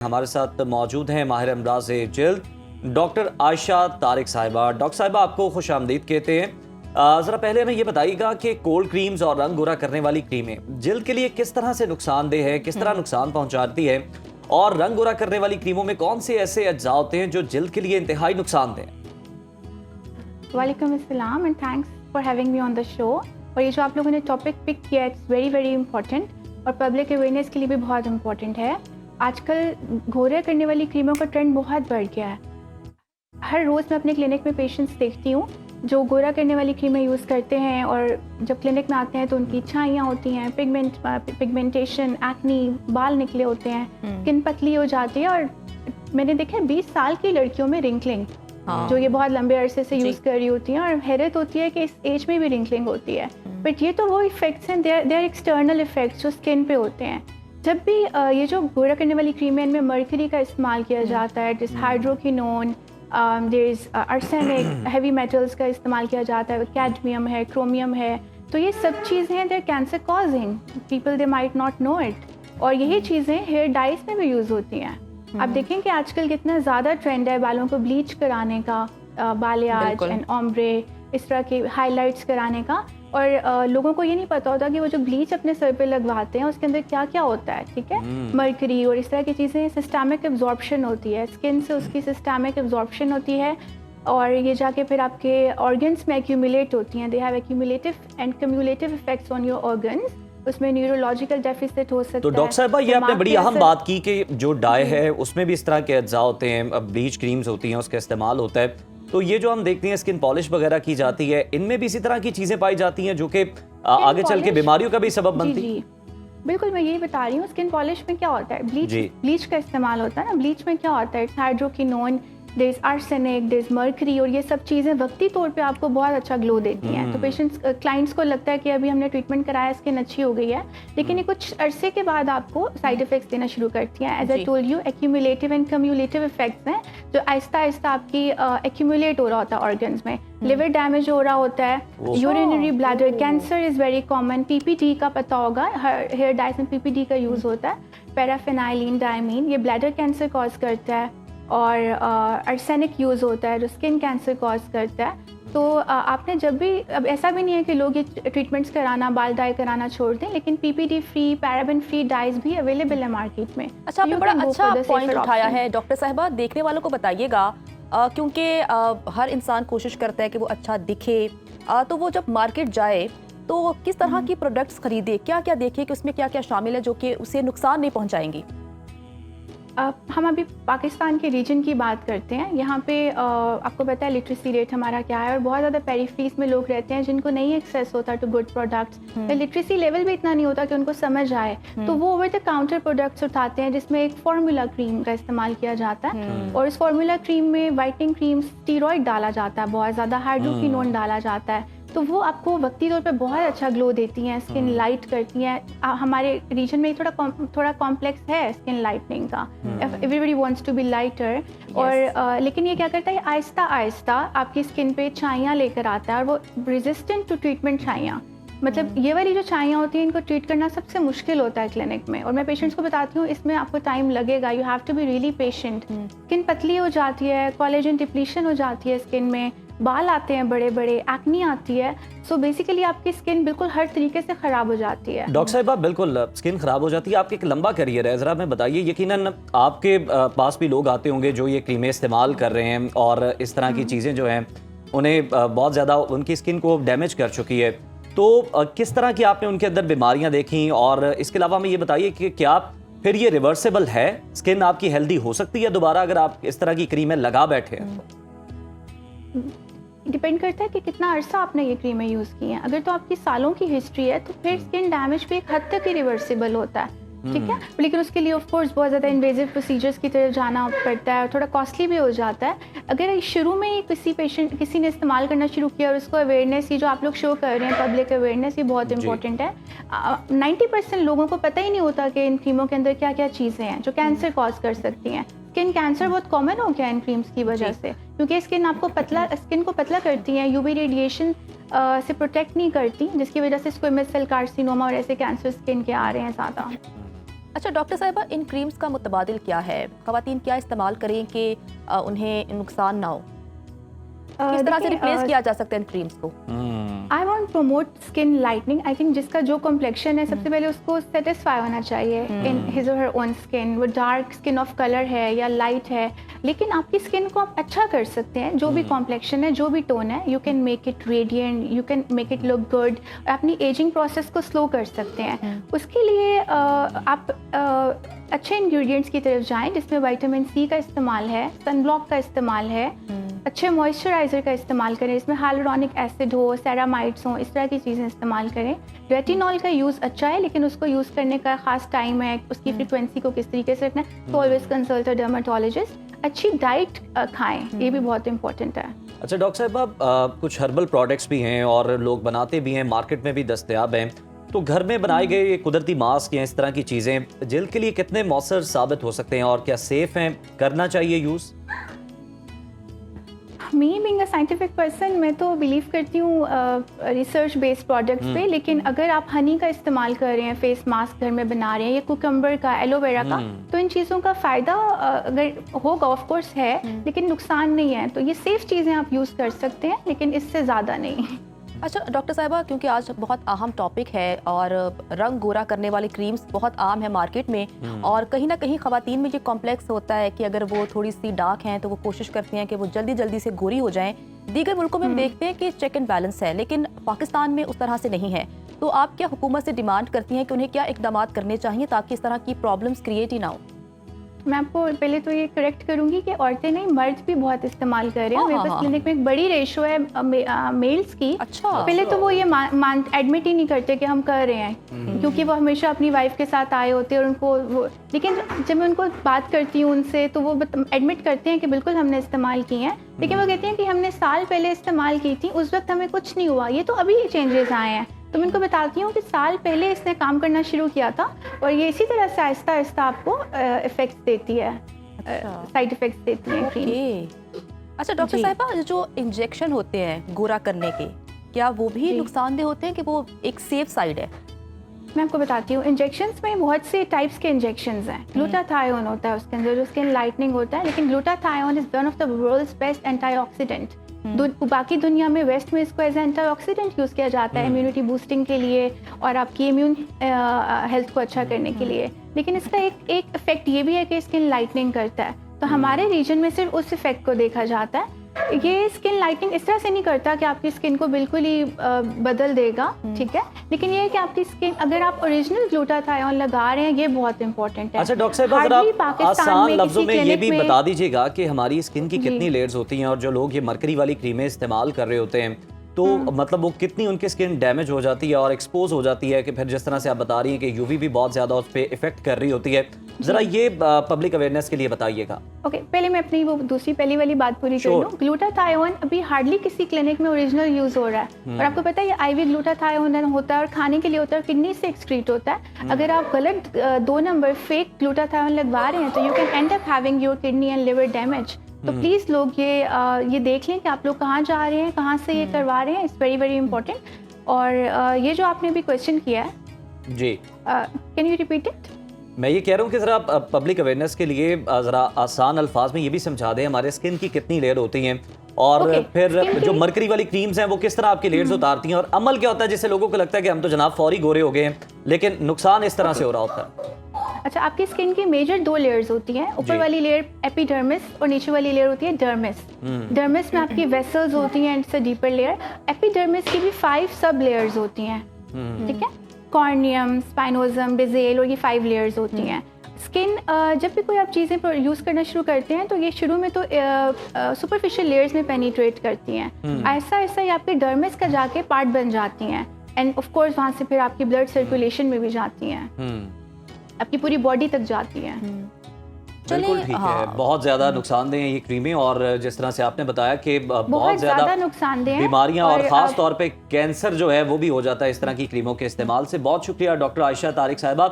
हमारे साथ मौजूद हैं माहिर अमराज जिल्द डॉक्टर आयशा तारिक साहिबा। डॉक्टर साहिबा, आपको खुश आमदीद कहते हैं। ज़रा पहले हमें ये बताइएगा कि कोल्ड क्रीम्स और रंग गोरा करने वाली क्रीमें जिल्द के लिए किस तरह से नुकसानदेह है, किस तरह नुकसान पहुंचाती है, और रंग गोरा करने वाली क्रीमों में कौन से ऐसे अज्जा होते हैं जो जिल्द के लिए इंतहाई नुकसानदेह हैं? वालेकुम अस्सलाम and thanks for having me on the show. और ये जो आप लोगों ने टॉपिक पिक किया है, इट्स वेरी वेरी इंपॉर्टेंट और पब्लिक अवेयरनेस के लिए भी बहुत इंपॉर्टेंट है। आजकल गोरे करने वाली क्रीमों का ट्रेंड बहुत बढ़ गया है। हर रोज़ मैं अपने क्लिनिक में पेशेंट्स देखती हूँ जो गोरा करने वाली क्रीमें यूज़ करते हैं, और जब क्लिनिक में आते हैं तो उनकी छाइयाँ होती हैं, पिगमेंटेशन, एक्नी, बाल निकले होते हैं, स्किन पतली हो जाती है। और मैंने देखा है 20 साल की लड़कियों में रिंकलिंग, जो ये बहुत लंबे अरसे से यूज़ कर रही होती हैं, और हैरत होती है कि इस एज में भी रिंकलिंग होती है। बट ये तो वो इफ़ेक्ट्स हैं, दे आर एक्सटर्नल इफ़ेक्ट्स जो स्किन पे होते हैं। जब भी ये जो गोरा करने वाली क्रीमें, इनमें मर्करी का इस्तेमाल किया जाता है, जिस hydroquinone, there is arsenic, heavy metals का इस्तेमाल किया जाता है, कैडमियम है, क्रोमियम है, तो ये सब चीज़ें हैं, they are cancer causing, people they might not know it. और यही चीज़ें हेयर डाइज में भी यूज़ होती हैं। आप देखें कि आजकल कितना ज़्यादा ट्रेंड है बालों को ब्लीच कराने का, बालियाज एंड ओम्ब्रे, इस तरह के हाइलाइट्स कराने का। और लोगों को ये नहीं पता होता कि वो जो ब्लीच अपने सर पे लगवाते हैं उसके अंदर क्या क्या होता है, ठीक है, मर्करी और इस तरह की चीज़ें। सिस्टमिक एब्जॉर्प्शन होती है, स्किन से उसकी सिस्टमिक एब्जॉर्प्शन होती है, और ये जाके फिर आपके ऑर्गन्स में एक्यूमुलेट होती हैं। They have accumulative and cumulative effects on your organs. उसमें न्यूरोलॉजिकल डेफिसिट हो सकता है। तो डॉक्टर साहिबा, ये आपने बड़ी अहम बात की कि जो डाई है उसमें भी इस तरह के अज्जा होते हैं, ब्लीच क्रीम्स होती हैं, उसका इस्तेमाल होता है। तो ये जो हम देखते हैं स्किन पॉलिश वगैरह की जाती है, इनमें भी इसी तरह की चीजें पाई जाती हैं जो कि आगे चल के बीमारियों का भी सबब बनती है। बिल्कुल, मैं यही बता रही हूँ। स्किन पॉलिश में क्या होता है, ब्लीच का इस्तेमाल होता है ना। ब्लीच में क्या होता है, hydroquinone, there is arsenic, there is mercury, और ये सब चीज़ें वक्ती तौर पे आपको बहुत अच्छा ग्लो देती हैं। तो पेशेंट्स, क्लाइंट्स को लगता है कि अभी हमने ट्रीटमेंट कराया, स्किन अच्छी हो गई है, लेकिन ये कुछ अरसे के बाद आपको साइड इफेक्ट्स देना शुरू करती हैं। As I told you, accumulative and cumulative effects हैं जो आहिस्ता आहिस्ता आपकी एक्यूमुलेट हो रहा होता है ऑर्गन्स में। लिवर डैमेज हो रहा होता है, urinary bladder cancer is very common. PPD का पता होगा, हेयर डाइज में पीपीडी का यूज़ होता है, पैराफेनाइलिन डायमीन, ये ब्लैडर कैंसर कॉज करता है। और आर्सेनिक यूज़ होता है जो स्किन कैंसर कॉज करता है। तो आपने जब भी, अब ऐसा भी नहीं है कि लोग ये ट्रीटमेंट्स कराना, बाल डाई कराना छोड़ दें, लेकिन PPD free, paraben free dyes भी अवेलेबल है मार्केट में। अच्छा, आपने बड़ा अच्छा पॉइंट उठाया है डॉक्टर साहिबा। देखने वालों को बताइएगा, क्योंकि हर इंसान कोशिश करता है कि वो अच्छा दिखे, तो वो जब मार्केट जाए तो किस तरह की प्रोडक्ट्स खरीदे, क्या क्या देखे कि उसमें क्या क्या शामिल है जो कि उसे नुकसान नहीं पहुंचाएंगी। हम अभी पाकिस्तान के रीजन की बात करते हैं। यहाँ पे आपको पता है लिटरेसी रेट हमारा क्या है, और बहुत ज़्यादा पेरिफेरीज में लोग रहते हैं जिनको नहीं एक्सेस होता टू गुड प्रोडक्ट्स। तो लिटरेसी लेवल भी इतना नहीं होता कि उनको समझ आए, तो वो ओवर द काउंटर प्रोडक्ट्स उठाते हैं जिसमें एक फार्मूला क्रीम का इस्तेमाल किया जाता है। और इस फार्मूला क्रीम में वाइटनिंग क्रीम, स्टीरॉयड डाला जाता है, बहुत ज़्यादा हाइड्रोक्विनोन डाला जाता है। तो वो आपको वक्ती तौर पे बहुत अच्छा ग्लो देती हैं, स्किन लाइट करती हैं। हमारे रीजन में थोड़ा कॉम्प्लेक्स है स्किन लाइटनिंग का, everybody wants to be lighter. और लेकिन ये क्या करता है, आहिस्ता आहिस्ता आपकी स्किन पे छाइयाँ लेकर आता है, और वो रेजिस्टेंट टू ट्रीटमेंट छाइयाँ, मतलब ये वाली जो छाइयाँ होती हैं, इनको ट्रीट करना सबसे मुश्किल होता है क्लिनिक में। और मैं पेशेंट्स को बताती हूँ इसमें आपको टाइम लगेगा, you have to be really patient. Skin पतली हो जाती है, कोलेजन डिप्लीशन हो जाती है स्किन में, बाल आते हैं बड़े बड़े, एक्नी आती है। सो बेसिकली आपकी स्किन बिल्कुल हर तरीके से ख़राब हो जाती है। डॉक्टर साहिबा, बिल्कुल स्किन ख़राब हो जाती है। आपका एक लंबा करियर है, ज़रा हमें बताइए, यकीनन आपके पास भी लोग आते होंगे जो ये क्रीमें इस्तेमाल कर रहे हैं, और इस तरह की चीज़ें जो हैं उन्हें बहुत ज़्यादा उनकी स्किन को डैमेज कर चुकी है। तो किस तरह की आपने उनके अंदर बीमारियाँ देखी, और इसके अलावा हमें ये बताइए कि क्या फिर ये रिवर्सेबल है, स्किन आपकी हेल्दी हो सकती है दोबारा अगर आप इस तरह की क्रीमें लगा बैठे हैं? डिपेंड करता है कि कितना अरसा आपने ये क्रीमें यूज़ की हैं। अगर तो आपकी सालों की हिस्ट्री है तो फिर स्किन डैमेज भी एक हद तक ही रिवर्सिबल होता है, ठीक है। लेकिन उसके लिए ऑफ कोर्स बहुत ज़्यादा इन्वेजिव प्रोसीजर्स की तरफ जाना पड़ता है, और थोड़ा कॉस्टली भी हो जाता है। अगर शुरू में ही किसी ने इस्तेमाल करना शुरू किया, और उसको अवेयरनेस, ये जो आप लोग शो कर रहे हैं पब्लिक अवेयरनेस, ये बहुत इंपॉर्टेंट है। 90% लोगों को पता ही नहीं होता कि इन क्रीमों के अंदर क्या क्या चीज़ें हैं जो कैंसर कॉज कर सकती हैं। स्किन कैंसर बहुत कॉमन हो गया इन क्रीम्स की वजह से, क्योंकि स्किन को पतला करती हैं, यूवी रेडिएशन से प्रोटेक्ट नहीं करती, जिसकी वजह से स्क्वेमस सेल कार्सिनोमा और ऐसे कैंसर स्किन के आ रहे हैं ज़्यादा। अच्छा डॉक्टर साहिबा, इन क्रीम्स का मुतबादिल क्या है? ख़वातीन क्या इस्तेमाल करें कि उन्हें नुकसान ना हो? किस तरह से रिप्लेस किया जा सकता है इन क्रीम्स को? I want promote skin lightening. I think जिसका जो कॉम्प्लेक्शन है सबसे पहले उसको सेटिस्फाई होना चाहिए इन हिज और हर ओन स्किन। वो डार्क स्किन ऑफ कलर है या लाइट है, लेकिन आपकी स्किन को आप अच्छा कर सकते हैं। जो भी कॉम्प्लेक्शन है, जो भी टोन है, you can make it radiant, you can make it look good. अपनी एजिंग प्रोसेस को स्लो कर सकते हैं। उसके लिए आप अच्छे इंग्रेडिएंट्स की तरफ जाएं जिसमें विटामिन सी का इस्तेमाल है, सनब्लॉक का इस्तेमाल है, अच्छे मॉइस्चराइज़र का इस्तेमाल करें, इसमें हाइलुरोनिक एसिड हो, सेरामाइड्स हो, इस तरह की चीज़ें इस्तेमाल करें। रेटिनॉल का यूज़ अच्छा है, लेकिन उसको यूज़ करने का ख़ास टाइम है, उसकी फ्रीक्वेंसी को किस तरीके से रखना है, तो ऑलवेज कंसल्ट अ डर्माटोलॉजिस्ट। अच्छी डाइट खाएं, ये भी बहुत इंपॉर्टेंट है। अच्छा डॉक्टर साहब, कुछ हर्बल प्रोडक्ट्स भी हैं और लोग बनाते भी हैं, मार्केट में भी दस्तयाब हैं, तो घर में बनाए गए ये कुदरती मास्क या इस तरह की चीज़ें जल्द के लिए कितने मौसर साबित हो सकते हैं और क्या सेफ़ हैं, करना चाहिए use? Me being a scientific person, मैं तो बिलीव करती हूँ रिसर्च बेस्ड प्रोडक्ट्स पे। लेकिन अगर आप हनी का इस्तेमाल कर रहे हैं, फेस मास्क घर में बना रहे हैं, या कुकम्बर का, एलोवेरा का, तो इन चीज़ों का फ़ायदा अगर होगा ऑफ कोर्स है, लेकिन नुकसान नहीं है। तो ये सेफ़ चीज़ें आप यूज़ कर सकते हैं, लेकिन इससे ज़्यादा नहीं। अच्छा डॉक्टर साहिबा, क्योंकि आज बहुत अहम टॉपिक है और रंग गोरा करने वाली क्रीम्स बहुत आम है मार्केट में, और कहीं ना कहीं ख़वातीन में ये कॉम्प्लेक्स होता है कि अगर वो थोड़ी सी डार्क हैं तो वो कोशिश करती हैं कि वो जल्दी जल्दी से गोरी हो जाएं। दीगर मुल्कों में हम देखते हैं कि चेक एंड बैलेंस है, लेकिन पाकिस्तान में उस तरह से नहीं है। तो आप क्या हुकूमत से डिमांड करती हैं कि उन्हें क्या इकदाम करने चाहिए ताकि इस तरह की प्रॉब्लम्स क्रिएट ही ना हो? मैं आपको पहले तो ये करेक्ट करूंगी कि औरतें नहीं, मर्द भी बहुत इस्तेमाल कर रहे हैं। मेरे पास क्लिनिक में एक बड़ी रेशो है मेल्स की। अच्छा। पहले तो वो ये एडमिट ही नहीं करते कि हम कर रहे हैं, क्योंकि वो हमेशा अपनी वाइफ के साथ आए होते हैं और उनको वो, लेकिन जब मैं उनको बात करती हूँ उनसे, तो वो एडमिट करते हैं कि बिल्कुल हमने इस्तेमाल की हैं। लेकिन वो कहते हैं कि हमने साल पहले इस्तेमाल की थी, उस वक्त हमें कुछ नहीं हुआ, ये तो अभी चेंजेस आए हैं। तो मैं उनको बताती हूँ कि साल पहले इसने काम करना शुरू किया था, और ये इसी तरह से आहिस्ता आहिस्ता आपको इफेक्ट्स देती है, साइड इफेक्ट्स देती है क्रीम। अच्छा डॉक्टर साहिबा, जो इंजेक्शन होते हैं गोरा करने के, क्या वो भी नुकसानदेह होते हैं कि वो एक सेफ साइड है? मैं आपको बताती हूँ, इंजेक्शंस में बहुत से टाइप्स के इंजेक्शंस हैं। ग्लूटाथायोन होता है उसके अंदर, जो स्किन लाइटनिंग होता है, लेकिन glutathione is one of the world's best antioxidant. बाकी दुनिया में वेस्ट में इसको एज एंटीऑक्सीडेंट यूज़ किया जाता है इम्यूनिटी बूस्टिंग के लिए और आपकी इम्यून हेल्थ को अच्छा करने के लिए। लेकिन इसका एक इफेक्ट ये भी है कि स्किन लाइटनिंग करता है। तो हमारे रीजन में सिर्फ उस इफेक्ट को देखा जाता है। ये स्किन लाइटनिंग इस तरह से नहीं करता कि आपकी स्किन को बिल्कुल ही बदल देगा, ठीक है, लेकिन ये है कि आपकी स्किन, अगर आप ओरिजिनल ग्लूटाथायोन लगा रहे हैं, ये बहुत इंपॉर्टेंट है। अच्छा डॉक्टर साहब, अगर आप आसान लफ्जों में ये भी बता दीजिएगा कि हमारी स्किन की कितनी लेयर्स होती हैं, और जो लोग ये मरकरी वाली क्रीमें इस्तेमाल कर रहे होते हैं, तो मतलब वो कितनी उनकी स्किन डैमेज हो जाती है और एक्सपोज हो जाती है, कि फिर जिस तरह से आप बता रही हैं कि यूवी भी बहुत ज़्यादा उस पर इफेक्ट कर रही होती है, ज़रा ये पब्लिक अवेयरनेस के लिए बताइएगा। ओके, पहले मैं अपनी वो दूसरी पहली वाली बात पूरी कर लूँ। ग्लूटाथायोन अभी हार्डली किसी क्लिनिक में ओरिजिनल यूज़ हो रहा है, और आपको पता है ये आईवी ग्लूटाथायोन होता है और खाने के लिए होता है, किडनी से एक्सक्रीट होता है। अगर आप गलत 2 नंबर फेक ग्लूटाथायोन लगवा रहे हैं, तो you can and up having your kidney and liver damage. तो प्लीज़ लोग ये देख लें कि आप लोग कहाँ जा रहे हैं, कहाँ से ये करवा रहे हैं। It's very very important. और ये जो आपने भी क्वेश्चन किया है जी, कैन यू रिपीट इट? मैं ये कह रहा हूँ कि ज़रा पब्लिक अवेयरनेस के लिए ज़रा आसान अल्फाज में ये भी समझा दें हमारे स्किन की कितनी लेयर होती हैं, और फिर जो मरकरी वाली क्रीम्स हैं वो किस तरह आपकी लेयर्स उतारती हैं, और अमल क्या होता है जिससे लोगों को लगता है कि हम तो जनाब फौरी गोरे हो गए हैं, लेकिन नुकसान इस तरह से हो रहा होता है। अच्छा, आपकी स्किन की मेजर 2 लेयर्स होती हैं। ऊपर वाली लेयर एपिडर्मिस और नीचे वाली लेयर होती है डर्मिस। डर्मिस में आपकी वेसल्स होती हैं, it's a deeper layer. Epidermis की भी 5 सब लेयर्स होती हैं, ठीक है, कॉर्नियम, स्पाइनोजम, बेजेल, और ये 5 लेयर्स होती हैं। स्किन जब भी कोई आप चीज़ें यूज़ करना शुरू करते हैं, तो ये शुरू में तो सुपरफिशियल लेयर्स में पेनिट्रेट करती हैं। ऐसा ऐसा ही आपके डर्मिस का जाके पार्ट बन जाती हैं, एंड ऑफ कोर्स वहाँ से फिर आपकी ब्लड सर्कुलेशन में भी जाती हैं, आपकी पूरी बॉडी तक जाती हैं। बिल्कुल ठीक है। बहुत ज़्यादा नुकसानदेह हैं ये क्रीमें, और जिस तरह से आपने बताया कि बहुत ज़्यादा नुकसानदेह बीमारियां और ख़ास तौर पे कैंसर जो है वो भी हो जाता है इस तरह की क्रीमों के इस्तेमाल से। बहुत शुक्रिया डॉक्टर आयशा तारिक साहिबा।